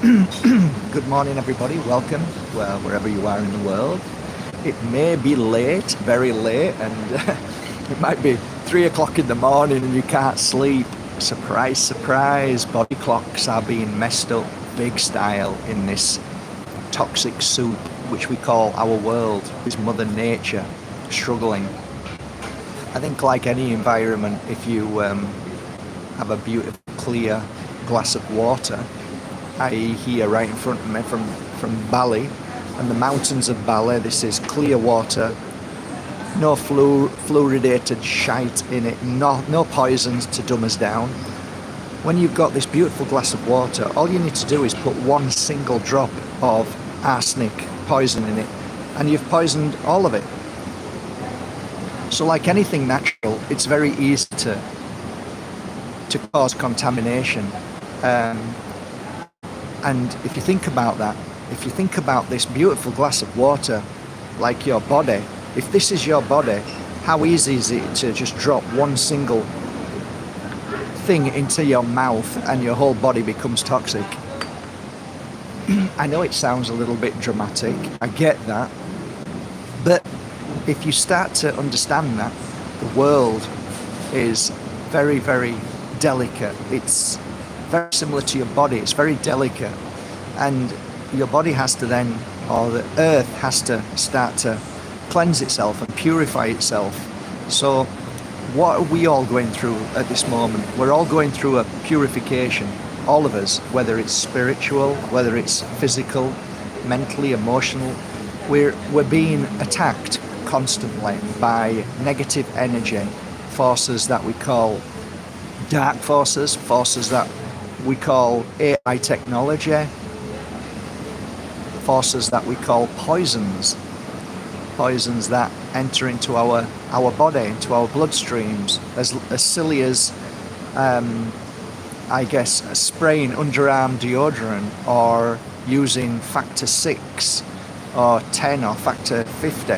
Good morning, everybody. Welcome, wherever you are in the world. It may be late, very late, and it might be 3 o'clock in the morning and you can't sleep. Surprise, surprise, body clocks are being messed up big style in this toxic soup, which we call our world, is Mother Nature struggling. I think like any environment, if you have a beautiful, clear glass of water, i.e. here right in front of me from Bali and the mountains of Bali, this is clear water, no fluoridated shite in it, no poisons to dumb us down. When you've got this beautiful glass of water, all you need to do is put one single drop of arsenic poison in it and you've poisoned all of it. So like anything natural, it's very easy to cause contamination. And if you think about that, if you think about this beautiful glass of water, like your body, if this is your body, how easy is it to just drop one single thing into your mouth and your whole body becomes toxic? I know it sounds a little bit dramatic, I get that, but if you start to understand that, the world is very, very delicate. It's very similar to your body, it's very delicate, and your body has to then, or the earth has to start to cleanse itself and purify itself. So what are we all going through at this moment? We're all going through a purification, all of us, whether it's spiritual, whether it's physical, mentally, emotional. We're being attacked constantly by negative energy, forces that we call dark forces, forces that we call AI technology, forces that we call poisons that enter into our body, into our bloodstreams, as silly as I guess spraying underarm deodorant or using factor 6 or 10 or factor 50.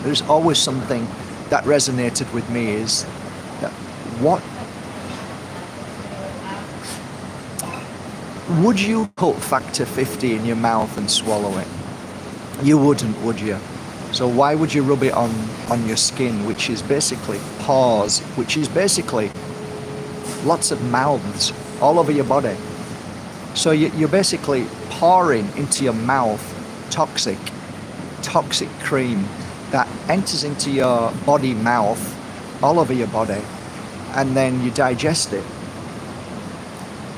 There's always something that resonated with me is that what would you put factor 50 in your mouth and swallow it? You wouldn't, would you? So why would you rub it on your skin, which is basically pores, which is basically lots of mouths all over your body? So you're basically pouring into your mouth toxic cream that enters into your body mouth, all over your body, and then you digest it.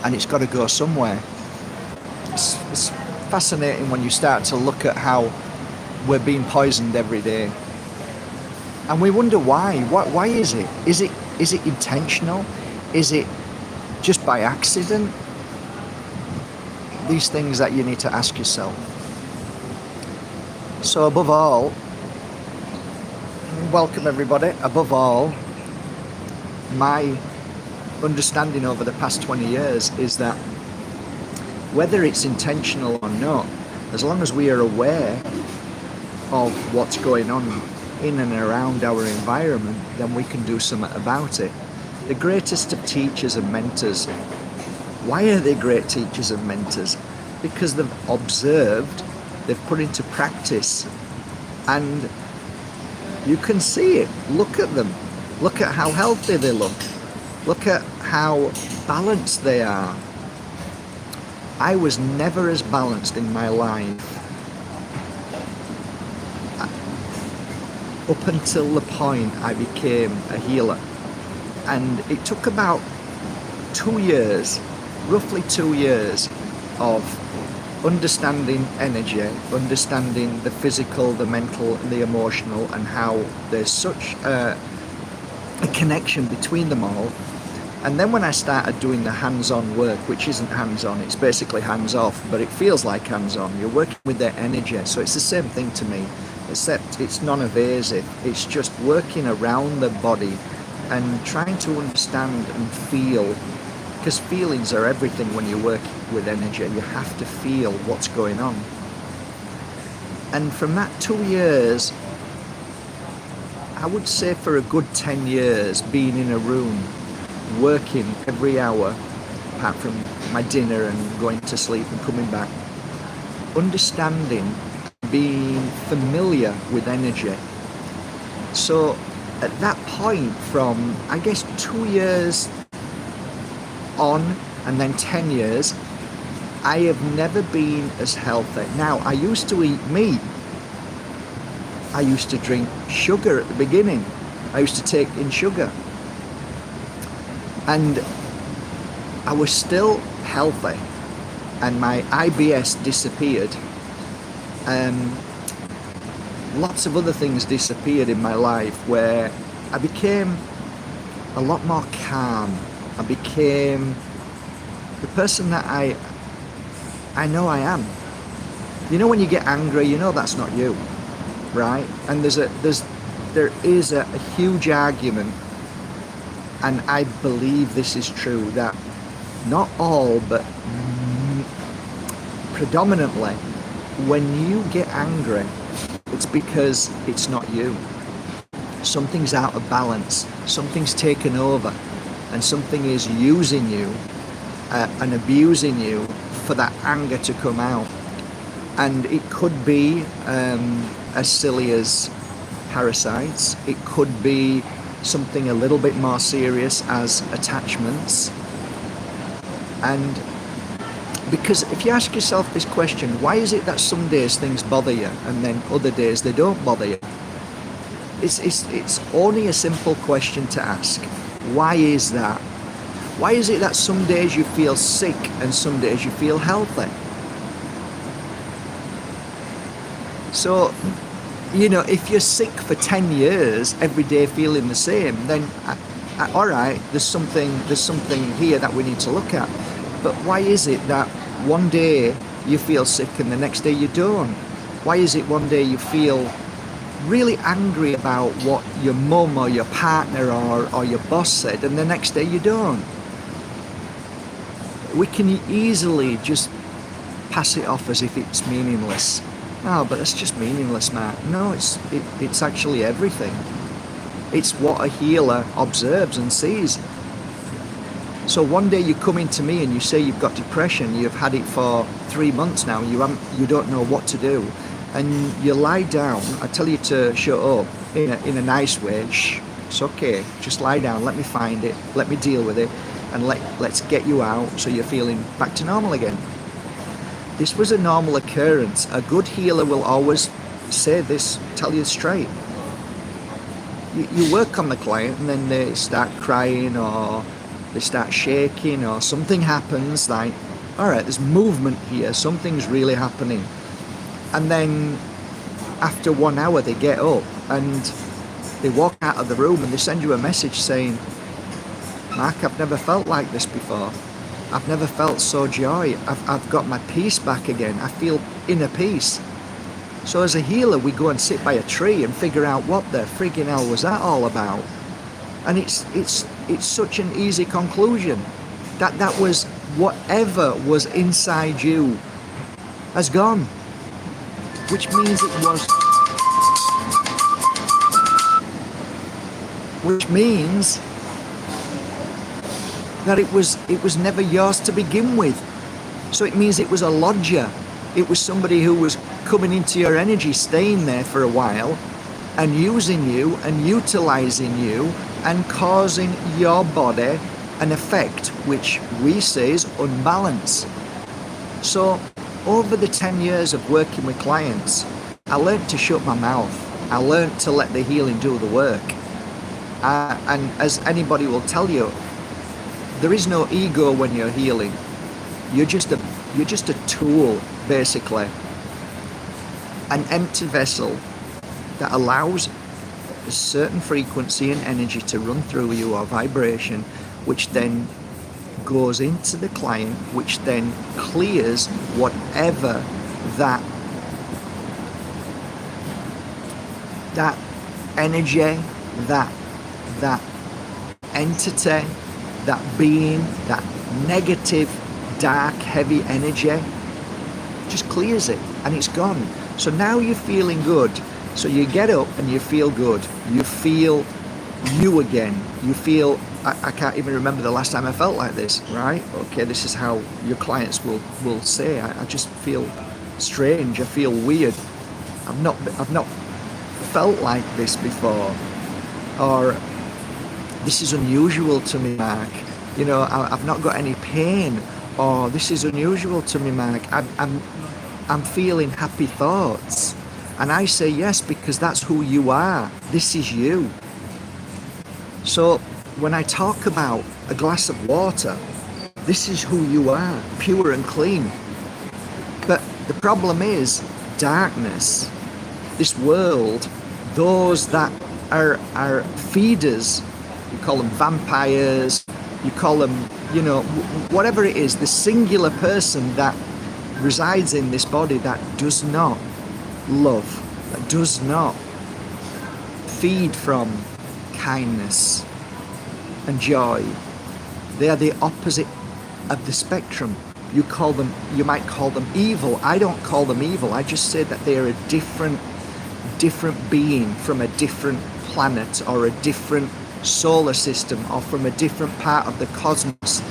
And it's got to go somewhere. It's fascinating when you start to look at how we're being poisoned every day, and we wonder why. Why is it? Is it intentional? Is it just by accident? These things that you need to ask yourself. So above all, welcome everybody. Above all, my understanding over the past 20 years is that whether it's intentional or not, as long as we are aware of what's going on in and around our environment, then we can do something about it. The greatest of teachers and mentors, why are they great teachers and mentors? Because they've observed, they've put into practice, and you can see it. Look at them. Look at how healthy they look. Look at how balanced they are. I was never as balanced in my life up until the point I became a healer. And it took about 2 years, roughly 2 years of understanding energy, understanding the physical, the mental, and the emotional, and how there's such a connection between them all. And then when I started doing the hands-on work, which isn't hands-on, it's basically hands-off, but it feels like hands-on. You're working with their energy, so it's the same thing to me, except it's non-evasive. It's just working around the body and trying to understand and feel, because feelings are everything when you're working with energy. You have to feel what's going on. And from that 2 years, I would say for a good 10 years, being in a room, working every hour, apart from my dinner and going to sleep and coming back. Understanding, being familiar with energy. So at that point, from I guess 2 years on and then 10 years, I have never been as healthy. Now, I used to eat meat. I used to drink sugar at the beginning. I used to take in sugar. And I was still healthy. And my IBS disappeared. Lots of other things disappeared in my life where I became a lot more calm. I became the person that I know I am. You know, when you get angry, you know that's not you, right? And there is a huge argument, and I believe this is true, that not all, but predominantly, when you get angry, it's because it's not you. Something's out of balance, something's taken over, and something is using you and abusing you for that anger to come out. And it could be as silly as parasites. It could be something a little bit more serious as attachments. And because if you ask yourself this question, why is it that some days things bother you and then other days they don't bother you? It's only a simple question to ask. Why is that? Why is it that some days you feel sick and some days you feel healthy? So, you know, if you're sick for 10 years, every day feeling the same, then all right, there's something here that we need to look at. But why is it that one day you feel sick and the next day you don't? Why is it one day you feel really angry about what your mum or your partner or your boss said and the next day you don't? We can easily just pass it off as if it's meaningless. Oh, but it's just meaningless, Matt. No, it's actually everything. It's what a healer observes and sees. So one day you come into me and you say you've got depression, you've had it for 3 months now, you don't know what to do, and you lie down. I tell you to shut up in a nice way. Shh, it's okay. Just lie down. Let me find it. Let me deal with it, and let's get you out so you're feeling back to normal again. This was a normal occurrence. A good healer will always say this, tell you straight. You work on the client and then they start crying or they start shaking or something happens, like, all right, there's movement here, something's really happening. And then after 1 hour they get up and they walk out of the room and they send you a message saying, Mark, I've never felt like this before. I've never felt so joy. I've got my peace back again. I feel inner peace. So as a healer, we go and sit by a tree and figure out what the friggin' hell was that all about. And it's such an easy conclusion. That was whatever was inside you has gone. Which means it was... Which means that it was never yours to begin with. So it means it was a lodger. It was somebody who was coming into your energy, staying there for a while, and using you and utilizing you and causing your body an effect which we say is unbalance. So over the 10 years of working with clients, I learned to shut my mouth. I learned to let the healing do the work. And as anybody will tell you, there is no ego when you're healing. You're just a tool, basically. An empty vessel that allows a certain frequency and energy to run through you, or vibration, which then goes into the client, which then clears whatever that energy, that entity, that being, that negative, dark, heavy energy, just clears it and it's gone. So now you're feeling good. So you get up and you feel good. You feel you again. You feel I can't even remember the last time I felt like this, right? Okay, this is how your clients will say. I just feel strange. I feel weird. I've not felt like this before, or this is unusual to me, Mark. You know, I've not got any pain, or this is unusual to me, Mark. I'm feeling happy thoughts, and I say yes because that's who you are. This is you. So when I talk about a glass of water, this is who you are, pure and clean. But the problem is darkness. This world, those that are feeders, you call them vampires, you call them, you know, whatever it is, the singular person that resides in this body that does not love, that does not feed from kindness and joy. They are the opposite of the spectrum. You might call them evil. I don't call them evil. I just say that they are a different being from a different planet or a different solar system or from a different part of the cosmos.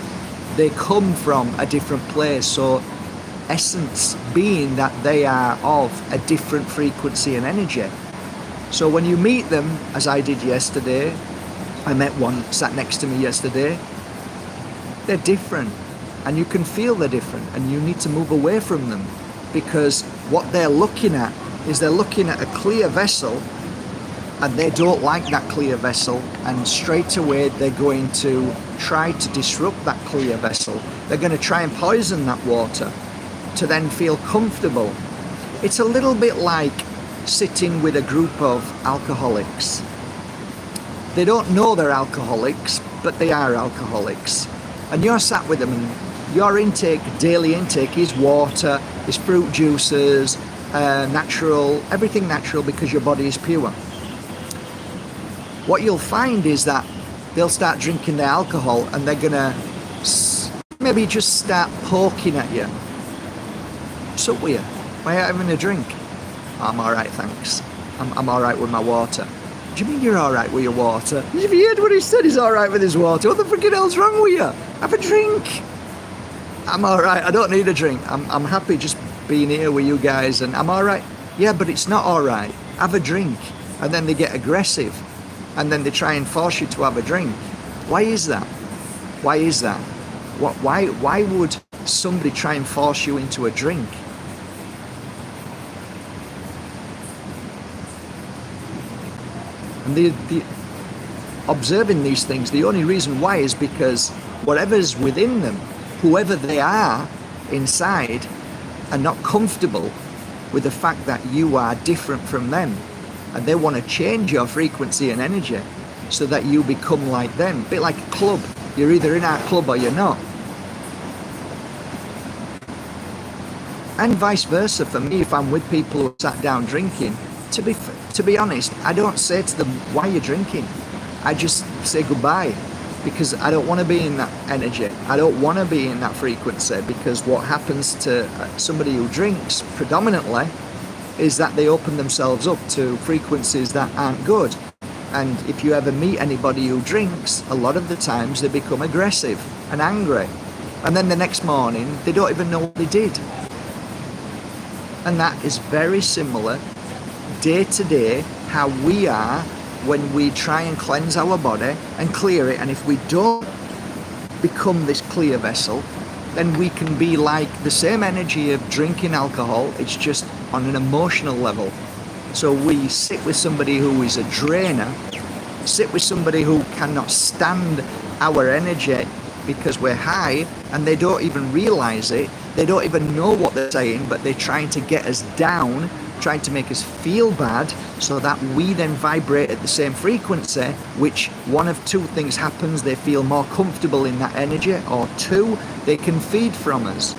They come from a different place. So essence being that they are of a different frequency and energy. So when you meet them, as I did yesterday, I met one sat next to me yesterday, they're different. And you can feel they're different, and you need to move away from them, because what they're looking at is they're looking at a clear vessel, and they don't like that clear vessel, and straight away they're going to try to disrupt that clear vessel. They're going to try and poison that water to then feel comfortable. It's a little bit like sitting with a group of alcoholics. They don't know they're alcoholics, but they are alcoholics. And you're sat with them, and your intake, daily intake, is water, is fruit juices, natural, everything natural, because your body is pure. What you'll find is that they'll start drinking their alcohol, and they're gonna maybe just start poking at you. What's up with you? Why are you having a drink? I'm all right, thanks. I'm all right with my water. What do you mean you're all right with your water? Have you heard what he said? He's all right with his water. What the freaking hell's wrong with you? Have a drink. I'm all right. I don't need a drink. I'm happy just being here with you guys, and I'm all right. Yeah, but it's not all right. Have a drink. And then they get aggressive, and then they try and force you to have a drink. Why is that? Why is that? Why would somebody try and force you into a drink? And the observing these things, the only reason why is because whatever's within them, whoever they are inside, are not comfortable with the fact that you are different from them, and they want to change your frequency and energy so that you become like them. A bit like a club. You're either in our club or you're not. And vice versa for me. If I'm with people who sat down drinking, to be honest, I don't say to them, why are you drinking? I just say goodbye, because I don't want to be in that energy. I don't want to be in that frequency, because what happens to somebody who drinks predominantly is that they open themselves up to frequencies that aren't good. And if you ever meet anybody who drinks, a lot of the times they become aggressive and angry. And then the next morning, they don't even know what they did. And that is very similar day to day how we are when we try and cleanse our body and clear it. And if we don't become this clear vessel, then we can be like the same energy of drinking alcohol. It's just on an emotional level. So we sit with somebody who is a drainer, sit with somebody who cannot stand our energy because we're high, and they don't even realize it. They don't even know what they're saying, but they're trying to get us down, trying to make us feel bad, so that we then vibrate at the same frequency, which one of two things happens. They feel more comfortable in that energy, or two, they can feed from us.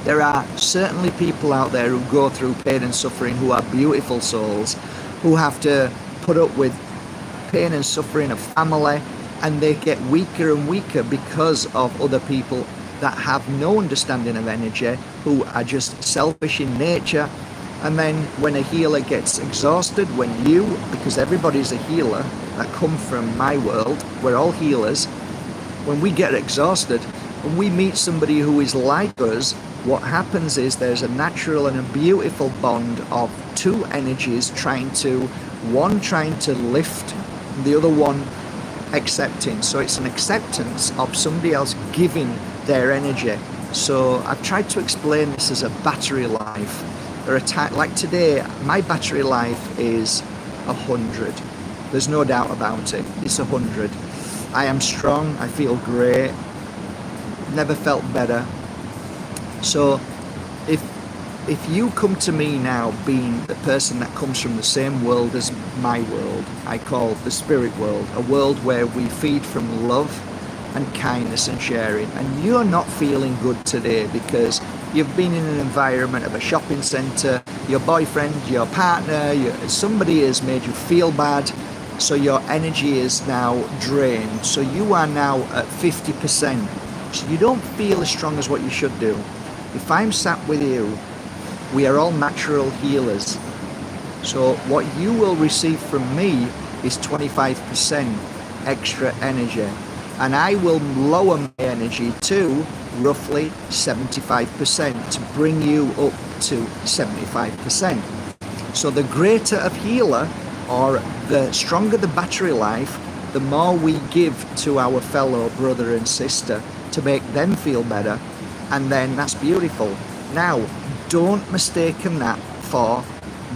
There are certainly people out there who go through pain and suffering, who are beautiful souls, who have to put up with pain and suffering of family, and they get weaker and weaker because of other people that have no understanding of energy, who are just selfish in nature, And then when a healer gets exhausted, because everybody's a healer that come from my world, we're all healers, when we get exhausted, when we meet somebody who is like us, what happens is there's a natural and a beautiful bond of two energies one trying to lift, the other one accepting. So it's an acceptance of somebody else giving their energy. So I've tried to explain this as a battery life. Like today, my battery life is 100. There's no doubt about it. It's 100. I am strong. I feel great. Never felt better. So if you come to me now being the person that comes from the same world as my world, I call the spirit world, a world where we feed from love and kindness and sharing, and you're not feeling good today because you've been in an environment of a shopping centre, your boyfriend, your partner, somebody has made you feel bad, so your energy is now drained. So you are now at 50%. So you don't feel as strong as what you should do. If I'm sat with you, we are all natural healers. So what you will receive from me is 25% extra energy. And I will lower my energy to roughly 75% to bring you up to 75%. So the greater of healer, or the stronger the battery life, the more we give to our fellow brother and sister to make them feel better. And then that's beautiful. Now, don't mistaken that for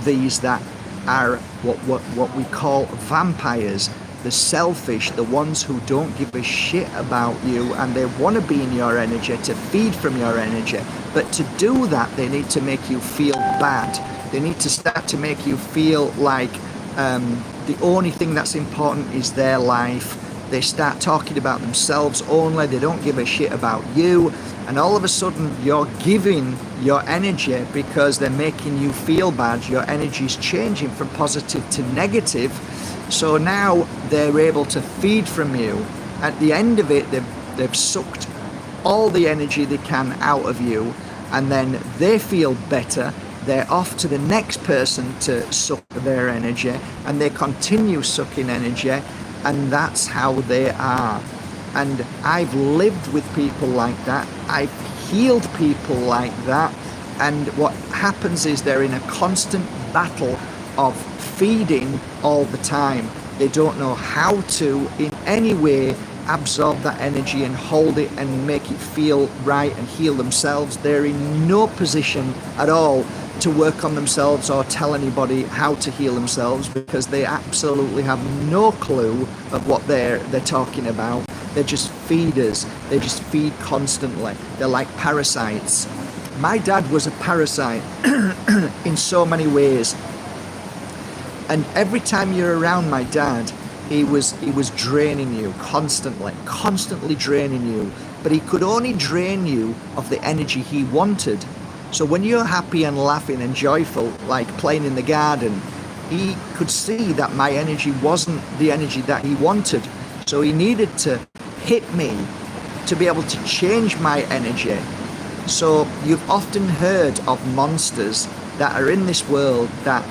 these that are what we call vampires. The selfish, the ones who don't give a shit about you, and they want to be in your energy, to feed from your energy. But to do that, they need to make you feel bad. They need to start to make you feel like the only thing that's important is their life. They start talking about themselves only. They don't give a shit about you. And all of a sudden, you're giving your energy because they're making you feel bad. Your energy's changing from positive to negative. So now they're able to feed from you. At the end of it, they've sucked all the energy they can out of you, and then they feel better. They're off to the next person to suck their energy, and they continue sucking energy, and that's how they are. And I've lived with people like that. I've healed people like that. And what happens is they're in a constant battle of feeding all the time. They don't know how to in any way absorb that energy and hold it and make it feel right and heal themselves. They're in no position at all to work on themselves or tell anybody how to heal themselves, because they absolutely have no clue of what they're talking about. They're just feeders. They just feed constantly. They're like parasites. My dad was a parasite in so many ways. And every time you're around my dad, he was draining you constantly draining you. But he could only drain you of the energy he wanted. So when you're happy and laughing and joyful, like playing in the garden, he could see that my energy wasn't the energy that he wanted. So he needed to hit me to be able to change my energy. So you've often heard of monsters that are in this world that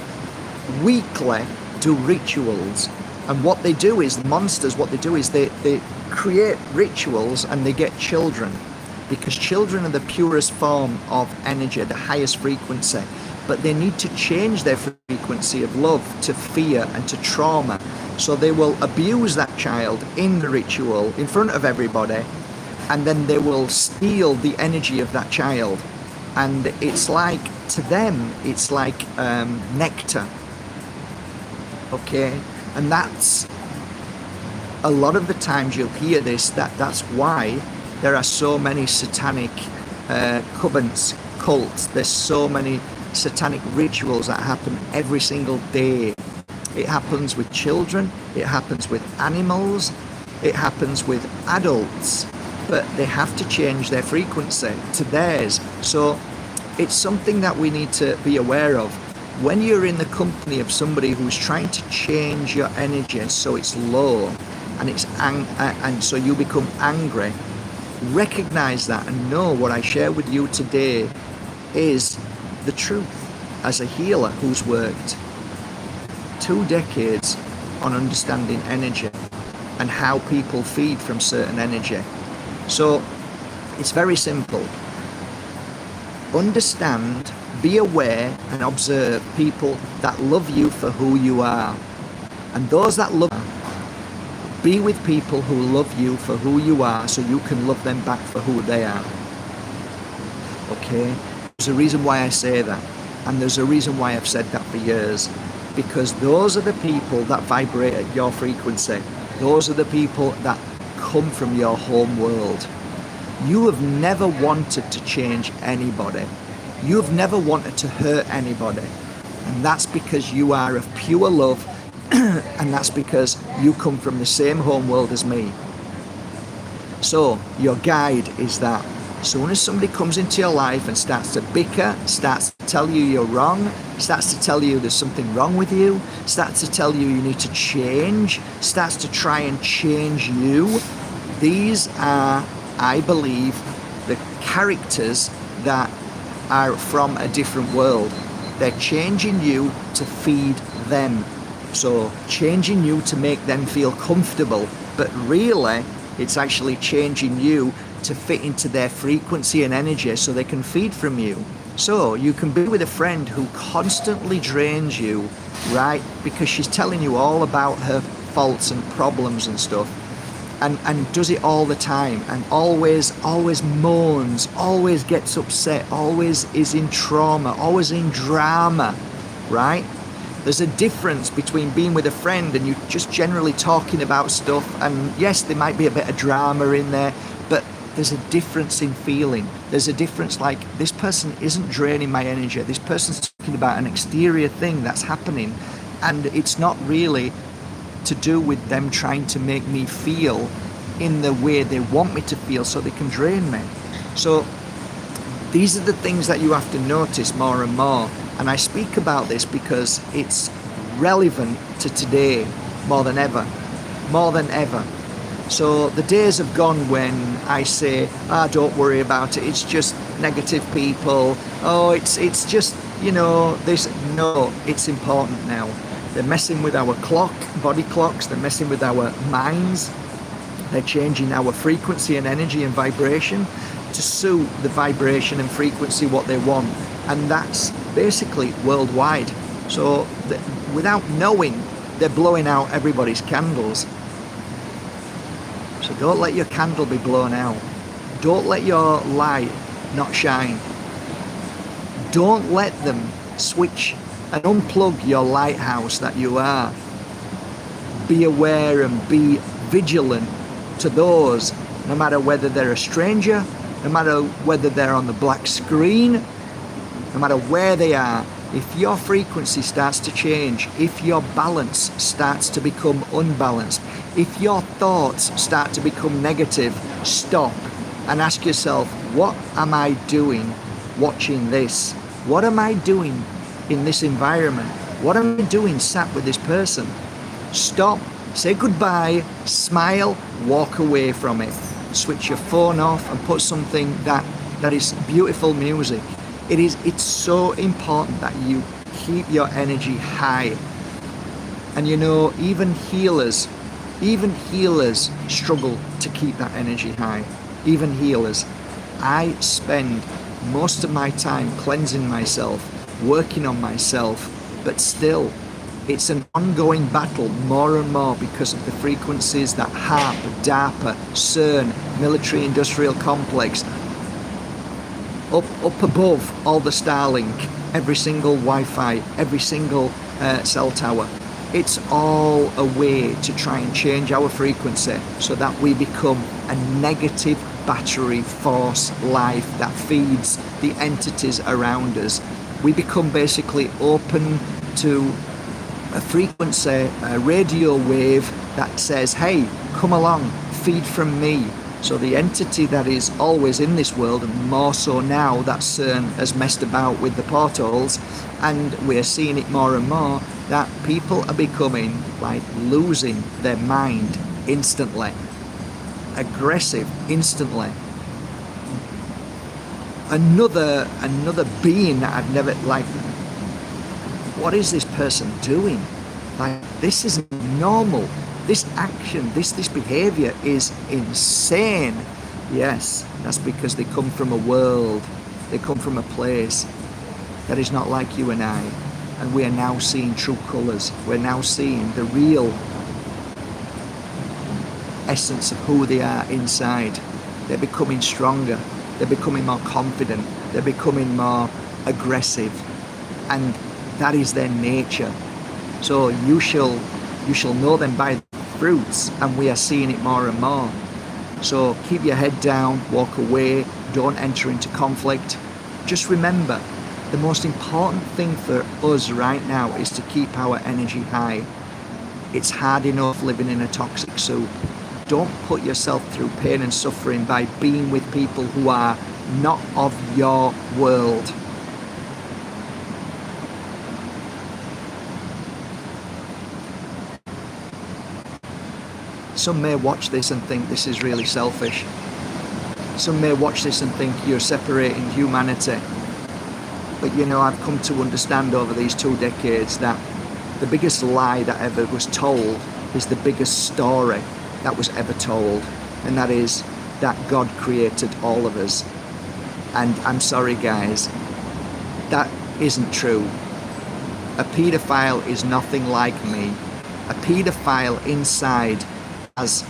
weekly do rituals. And what they do is, monsters, what they do is they create rituals and they get children. Because children are the purest form of energy, the highest frequency. But they need to change their frequency of love to fear and to trauma. So they will abuse that child in the ritual in front of everybody, and then they will steal the energy of that child. And it's like, to them, it's like nectar. Okay? And that's, a lot of the times you'll hear this, that's why there are so many satanic covens, cults. There's so many satanic rituals that happen every single day. It happens with children, it happens with animals, it happens with adults, but they have to change their frequency to theirs. So it's something that we need to be aware of. When you're in the company of somebody who's trying to change your energy so it's low and it's and so you become angry, recognize that and know what I share with you today is the truth. as a healer who's worked 2 decades on understanding energy and how people feed from certain energy. So it's very simple. Understand, be aware and observe people that love you for who you are. And those that love you, be with people who love you for who you are so you can love them back for who they are. Okay? There's a reason why I say that. And there's a reason why I've said that for years. Because those are the people that vibrate at your frequency. Those are the people that come from your home world. You have never wanted to change anybody. You have never wanted to hurt anybody. And that's because you are of pure love, and that's because you come from the same home world as me. So your guide is that as soon as somebody comes into your life and starts to bicker, starts to tell you you're wrong, starts to tell you there's something wrong with you, starts to tell you you need to change, starts to try and change you, these are, I believe, the characters that are from a different world. They're changing you to feed them. So changing you to make them feel comfortable, but really it's actually changing you to fit into their frequency and energy so they can feed from you. So you can be with a friend who constantly drains you, right? Because she's telling you all about her faults and problems and stuff, and does it all the time, and always moans, always gets upset, always is in trauma, always in drama, right? There's a difference between being with a friend and you just generally talking about stuff, and yes, there might be a bit of drama in there, but there's a difference in feeling. There's a difference, like, this person isn't draining my energy. This person's talking about an exterior thing that's happening, and it's not really to do with them trying to make me feel in the way they want me to feel so they can drain me. So these are the things that you have to notice more and more. And I speak about this because it's relevant to today more than ever. More than ever. So the days have gone when I say, don't worry about it, it's just negative people. Oh, it's just, this. No, it's important now. They're messing with our body clocks, they're messing with our minds. They're changing our frequency and energy and vibration to suit the vibration and frequency what they want. And that's basically worldwide. So without knowing, they're blowing out everybody's candles. So don't let your candle be blown out. Don't let your light not shine. Don't let them switch and unplug your lighthouse that you are. Be aware and be vigilant to those, no matter whether they're a stranger, no matter whether they're on the black screen, no matter where they are. If your frequency starts to change, if your balance starts to become unbalanced, if your thoughts start to become negative, stop and ask yourself, what am I doing watching this? What am I doing in this environment? What am I doing sat with this person? Stop, say goodbye, smile, walk away from it. Switch your phone off and put something that is beautiful music. It's so important that you keep your energy high. And even healers struggle to keep that energy high. Even healers. I spend most of my time cleansing myself, working on myself, but still it's an ongoing battle more and more because of the frequencies that HARP, DARPA, CERN, military industrial complex, up above all the Starlink, every single Wi-Fi, every single cell tower. It's all a way to try and change our frequency so that we become a negative battery force life that feeds the entities around us. We become basically open to a frequency, a radio wave that says, hey, come along, feed from me. So the entity that is always in this world, and more so now that CERN has messed about with the portals, and we're seeing it more and more, that people are becoming like losing their mind instantly. Aggressive instantly. Another being that I've never, like, what is this person doing? Like, this isn't normal. This action, this behavior is insane. Yes, that's because they come from a world, they come from a place that is not like you and I. And we are now seeing true colours. We're now seeing the real essence of who they are inside. They're becoming stronger. They're becoming more confident. They're becoming more aggressive. And that is their nature. So you shall know them by the fruits, and we are seeing it more and more. So keep your head down, walk away, don't enter into conflict. Just remember, the most important thing for us right now is to keep our energy high. It's hard enough living in a toxic soup. Don't put yourself through pain and suffering by being with people who are not of your world. Some may watch this and think this is really selfish. Some may watch this and think you're separating humanity. But you know, I've come to understand over these 2 decades that the biggest lie that ever was told is the biggest story that was ever told. And that is that God created all of us. And I'm sorry guys, that isn't true. A paedophile is nothing like me. A paedophile inside has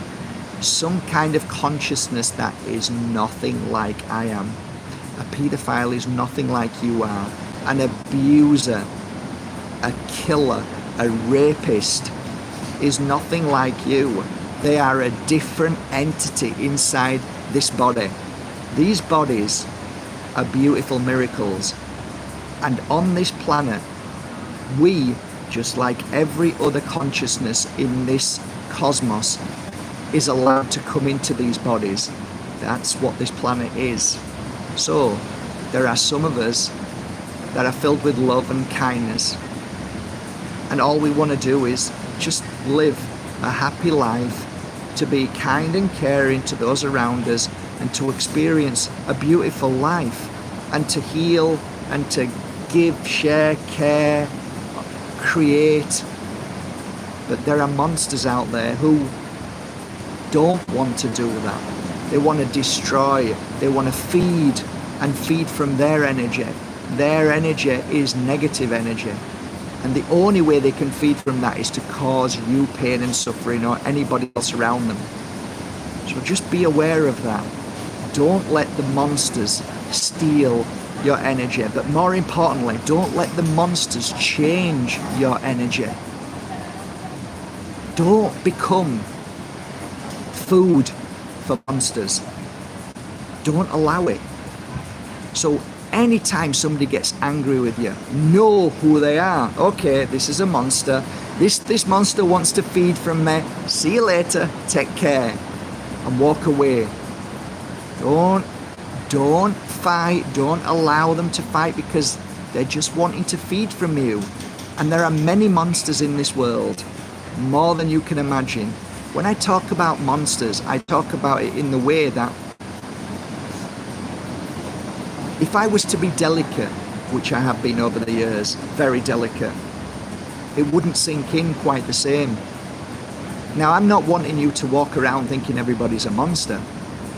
some kind of consciousness that is nothing like I am. A paedophile is nothing like you are. An abuser, a killer, a rapist is nothing like you. They are a different entity inside this body. These bodies are beautiful miracles. And on this planet, we, just like every other consciousness in this cosmos, is allowed to come into these bodies. That's what this planet is. So there are some of us that are filled with love and kindness, and all we want to do is just live a happy life, to be kind and caring to those around us, and to experience a beautiful life, and to heal and to give, share, care, create. But there are monsters out there who don't want to do that. They want to destroy, they want to feed and feed from their energy. Their energy is negative energy. And the only way they can feed from that is to cause you pain and suffering, or anybody else around them. So just be aware of that. Don't let the monsters steal your energy. But more importantly, don't let the monsters change your energy. Don't become food for monsters. Don't allow it. So anytime somebody gets angry with you, know who they are. Okay, this is a monster. This monster wants to feed from me. See you later. Take care. And walk away. Don't fight. Don't allow them to fight, because they're just wanting to feed from you. And there are many monsters in this world, more than you can imagine. When I talk about monsters, I talk about it in the way that if I was to be delicate, which I have been over the years, very delicate, it wouldn't sink in quite the same. Now, I'm not wanting you to walk around thinking everybody's a monster,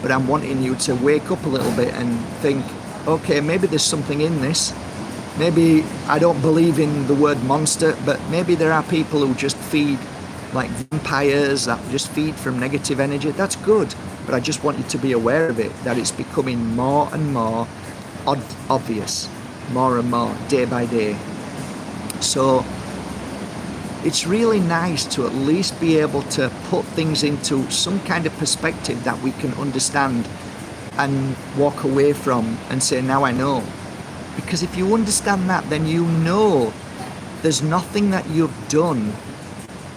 but I'm wanting you to wake up a little bit and think, okay, maybe there's something in this. Maybe I don't believe in the word monster, but maybe there are people who just feed like vampires, that just feed from negative energy. That's good, but I just want you to be aware of it, that it's becoming more and more obvious, more and more, day by day. So it's really nice to at least be able to put things into some kind of perspective that we can understand and walk away from and say, now I know. Because if you understand that, then you know there's nothing that you've done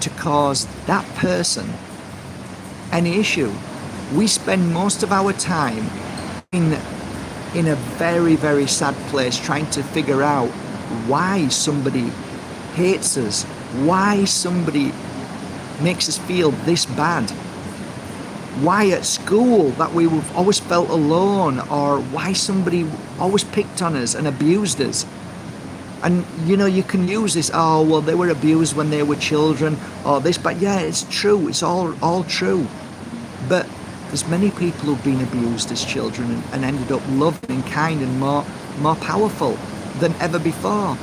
to cause that person any issue. We spend most of our time in a very, very sad place trying to figure out why somebody hates us, why somebody makes us feel this bad, why at school that we've always felt alone, or why somebody always picked on us and abused us. And you know, you can use this, oh well, they were abused when they were children, or this, but yeah, it's true, it's all true. But there's many people who've been abused as children and ended up loving and kind and more powerful than ever before.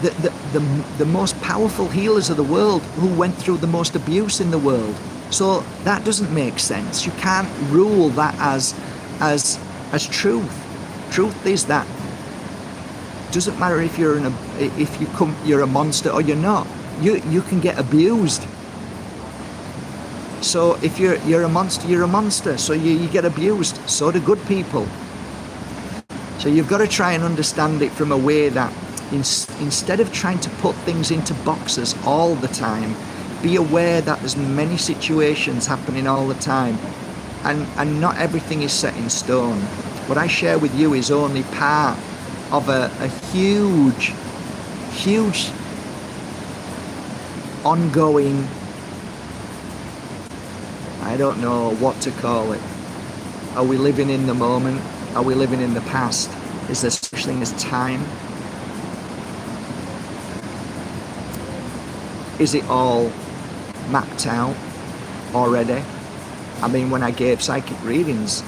The most powerful healers of the world who went through the most abuse in the world. So that doesn't make sense. You can't rule that as truth. Truth is that doesn't matter if you're you're a monster or you're not. You can get abused. So if you're a monster, you're a monster. So you get abused. So do good people. So you've got to try and understand it from a way that instead of trying to put things into boxes all the time, be aware that there's many situations happening all the time, and not everything is set in stone. What I share with you is only part of a huge ongoing, I don't know what to call it. Are we living in the moment? Are we living in the past? Is there such thing as time? Is it all mapped out already? I mean, when I gave psychic readings,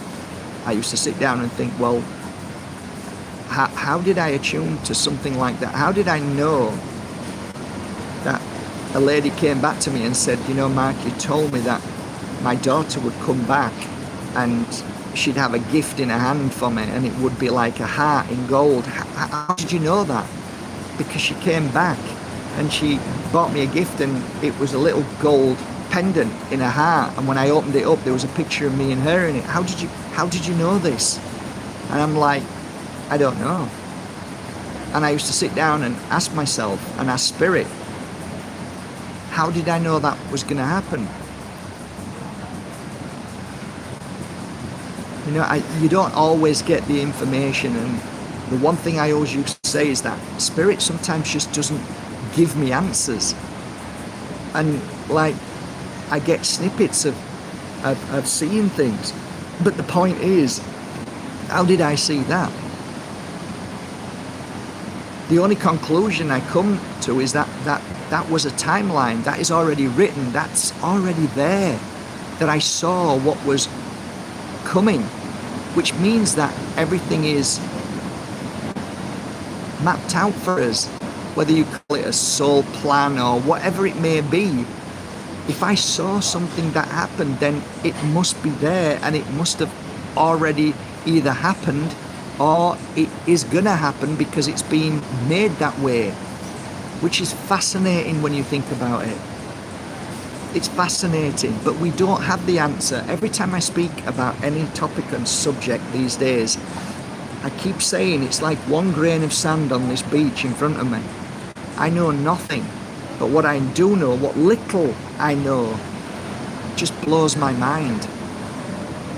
I used to sit down and think, well, how did I attune to something like that? How did I know that a lady came back to me and said, you know, Mark, you told me that my daughter would come back and she'd have a gift in her hand for me and it would be like a heart in gold. How did you know that? Because she came back and she bought me a gift and it was a little gold pendant in her heart, and when I opened it up there was a picture of me and her in it. How did you know this? And I'm like, I don't know. And I used to sit down and ask myself and ask Spirit, how did I know that was going to happen? You know, you don't always get the information, and the one thing I always used to say is that Spirit sometimes just doesn't give me answers. And like, I get snippets of seeing things. But the point is, how did I see that? The only conclusion I come to is that was a timeline. That is already written. That's already there. That I saw what was coming, which means that everything is mapped out for us, whether you call it a soul plan or whatever it may be. If I saw something that happened, then it must be there, and it must have already either happened or it is gonna happen because it's been made that way, which is fascinating when you think about it. It's fascinating, but we don't have the answer. Every time I speak about any topic and subject these days, I keep saying it's like one grain of sand on this beach in front of me. I know nothing, but what I do know, what little I know, just blows my mind.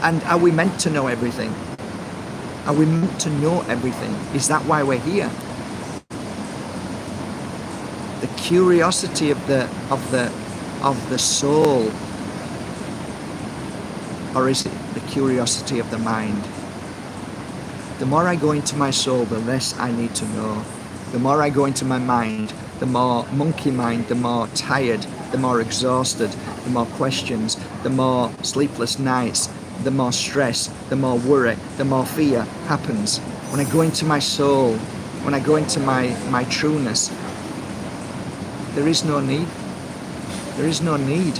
And are we meant to know everything? Are we meant to know everything? Is that why we're here? The curiosity of the soul, or is it the curiosity of the mind? The more I go into my soul, the less I need to know. The more I go into my mind, the more monkey mind, the more tired, the more exhausted, the more questions, the more sleepless nights, the more stress, the more worry, the more fear happens. When I go into my soul, when I go into my trueness, there is no need. There is no need.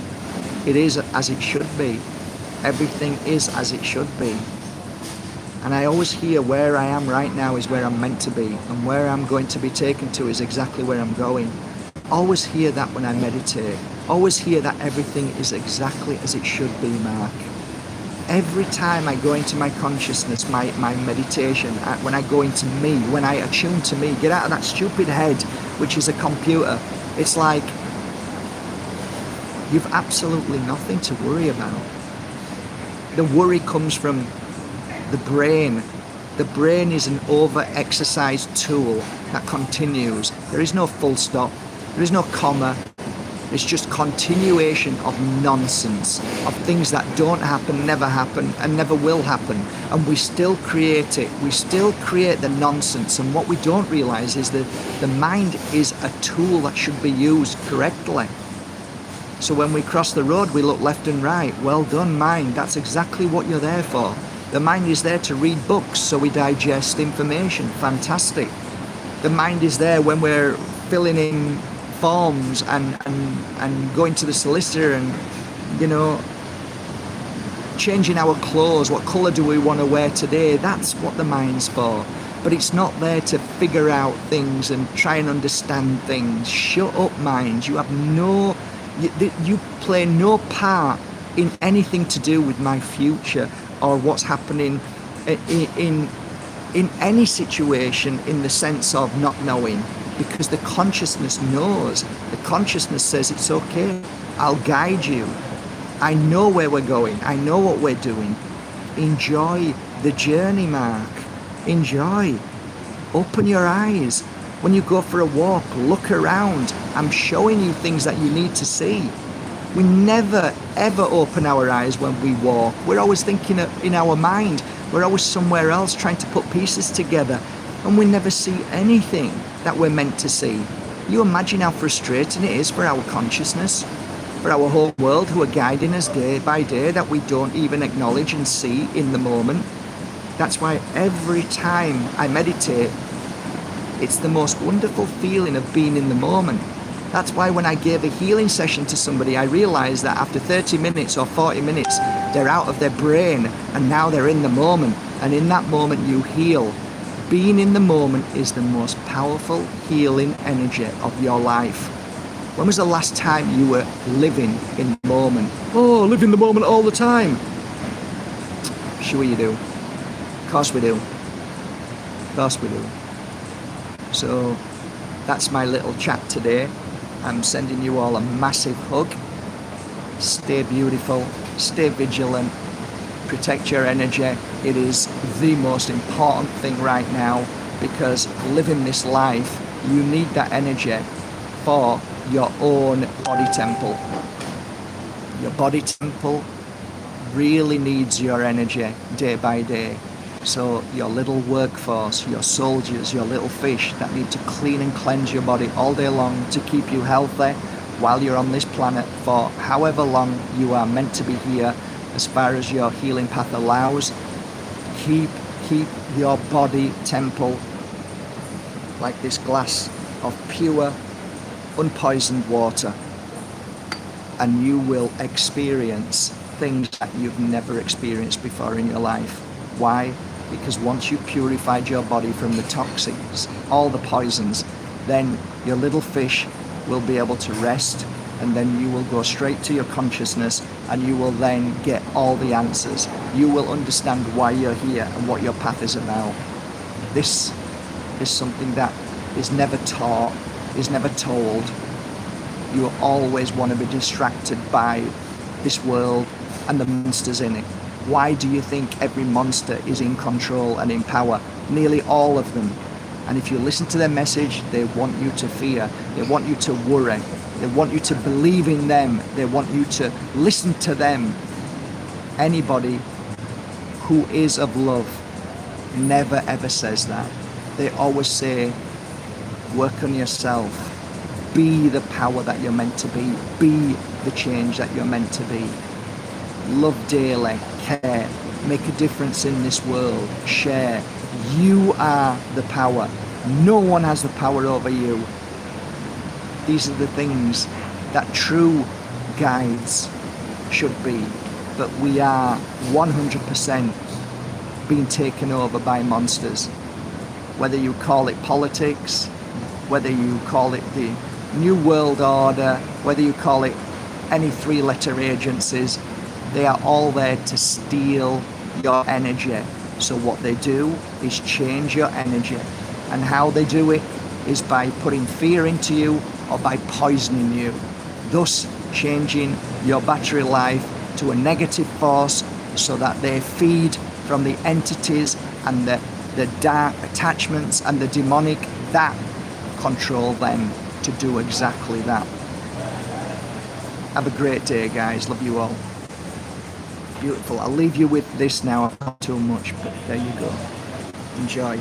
It is as it should be. Everything is as it should be. And I always hear where I am right now is where I'm meant to be, and where I'm going to be taken to is exactly where I'm going. Always hear that when I meditate. Always hear that everything is exactly as it should be, Mark. Every time I go into my consciousness, my meditation, when I go into me, when I attune to me, get out of that stupid head, which is a computer, it's like you've absolutely nothing to worry about. The worry comes from the brain. The brain is an over-exercised tool that continues. There is no full stop. There is no comma. It's just continuation of nonsense, of things that don't happen, never happen, and never will happen. And we still create it. We still create the nonsense. And what we don't realize is that the mind is a tool that should be used correctly. So when we cross the road, we look left and right. Well done, mind. That's exactly what you're there for. The mind is there to read books, so we digest information. Fantastic. The mind is there when we're filling in forms and going to the solicitor and, you know, changing our clothes. What colour do we want to wear today? That's what the mind's for. But it's not there to figure out things and try and understand things. Shut up, mind. You have no... You play no part in anything to do with my future or what's happening in any situation, in the sense of not knowing, because the consciousness knows. The consciousness says it's okay. I'll guide you. I know where we're going. I know what we're doing. Enjoy the journey, Mark. Enjoy. Open your eyes. When you go for a walk, look around. I'm showing you things that you need to see. We never, ever open our eyes when we walk. We're always thinking in our mind. We're always somewhere else trying to put pieces together. And we never see anything that we're meant to see. You imagine how frustrating it is for our consciousness, for our whole world who are guiding us day by day that we don't even acknowledge and see in the moment. That's why every time I meditate, it's the most wonderful feeling of being in the moment. That's why when I gave a healing session to somebody, I realized that after 30 minutes or 40 minutes, they're out of their brain and now they're in the moment. And in that moment, you heal. Being in the moment is the most powerful healing energy of your life. When was the last time you were living in the moment? Oh, live in the moment all the time. Sure you do. Of course we do. Of course we do. So that's my little chat today. I'm sending you all a massive hug. Stay beautiful, stay vigilant, protect your energy. It is the most important thing right now, because living this life, you need that energy for your own body temple. Your body temple really needs your energy day by day. So your little workforce, your soldiers, your little fish that need to clean and cleanse your body all day long to keep you healthy while you're on this planet for however long you are meant to be here, as far as your healing path allows. Keep your body temple like this glass of pure, unpoisoned water, and you will experience things that you've never experienced before in your life. Why? Because once you've purified your body from the toxins, all the poisons, then your little fish will be able to rest, and then you will go straight to your consciousness, and you will then get all the answers. You will understand why you're here and what your path is about. This is something that is never taught, is never told. You always want to be distracted by this world and the monsters in it. Why do you think every monster is in control and in power? Nearly all of them. And if you listen to their message, they want you to fear. They want you to worry. They want you to believe in them. They want you to listen to them. Anybody who is of love never ever says that. They always say, work on yourself. Be the power that you're meant to be. Be the change that you're meant to be. Love daily, care, make a difference in this world, share. You are the power. No one has the power over you. These are the things that true guides should be. But we are 100% being taken over by monsters. Whether you call it politics, whether you call it the New World Order, whether you call it any three-letter agencies, they are all there to steal your energy. So what they do is change your energy. And how they do it is by putting fear into you or by poisoning you, thus changing your battery life to a negative force, so that they feed from the entities and the dark attachments and the demonic that control them to do exactly that. Have a great day, guys. Love you all. Beautiful. I'll leave you with this now. I've not too much, but there you go. Enjoy.